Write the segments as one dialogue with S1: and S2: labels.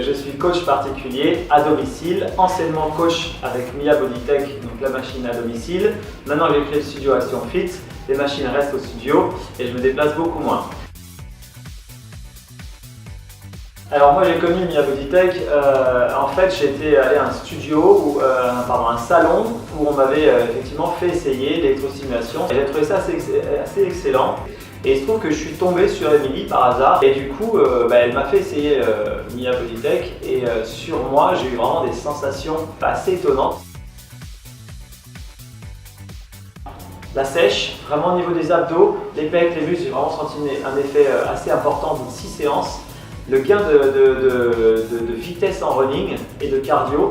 S1: je suis coach particulier à domicile, anciennement coach avec Mia Bodytech, donc la machine à domicile. Maintenant j'ai créé le studio Action Fit, les machines restent au studio et je me déplace beaucoup moins. Alors moi j'ai connu Mia Bodytech, en fait j'étais allé à un studio, un salon où on m'avait effectivement fait essayer l'électrostimulation et j'ai trouvé ça assez excellent. Et il se trouve que je suis tombé sur Émilie par hasard et du coup elle m'a fait essayer Mia Bodytech et sur moi j'ai eu vraiment des sensations assez étonnantes. La sèche, vraiment au niveau des abdos, les pecs, les muscles, j'ai vraiment senti un effet assez important au bout de 6 séances. Le gain de vitesse en running et de cardio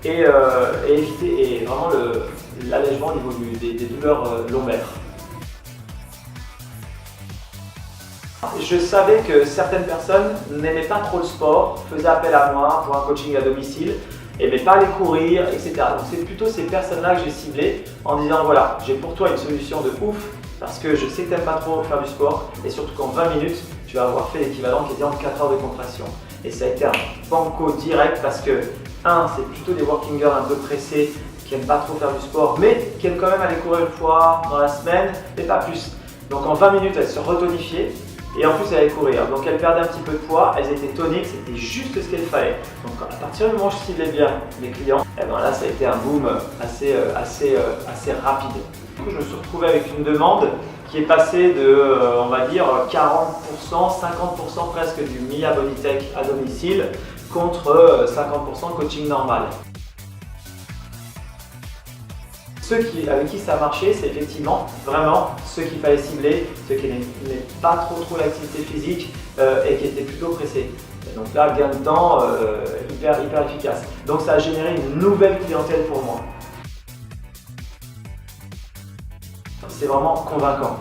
S1: et vraiment l'allègement au niveau des douleurs lombaires. Je savais que certaines personnes n'aimaient pas trop le sport, faisaient appel à moi pour un coaching à domicile, n'aimaient pas aller courir, etc. Donc c'est plutôt ces personnes-là que j'ai ciblées en disant voilà, j'ai pour toi une solution de ouf parce que je sais que tu n'aimes pas trop faire du sport et surtout qu'en 20 minutes, tu vas avoir fait l'équivalent quasiment de 4 heures de contraction. Et ça a été un banco direct parce que, c'est plutôt des working girls un peu pressés qui n'aiment pas trop faire du sport mais qui aiment quand même aller courir une fois dans la semaine, mais pas plus. Donc en 20 minutes, elles se retonifiaient. Et en plus, elles allaient courir, donc elles perdaient un petit peu de poids, elles étaient toniques, c'était juste ce qu'il fallait. Donc à partir du moment où je ciblais bien mes clients, et ben là ça a été un boom assez rapide. Du coup, je me suis retrouvé avec une demande qui est passée de, on va dire, 40%, 50% presque du Mia Bodytech à domicile contre 50% coaching normal. Ceux avec qui ça a marché, c'est effectivement vraiment ceux qu'il fallait cibler, ceux qui n'aimaient pas trop l'activité physique et qui étaient plutôt pressés. Et donc là, gain de temps hyper efficace. Donc ça a généré une nouvelle clientèle pour moi. C'est vraiment convaincant.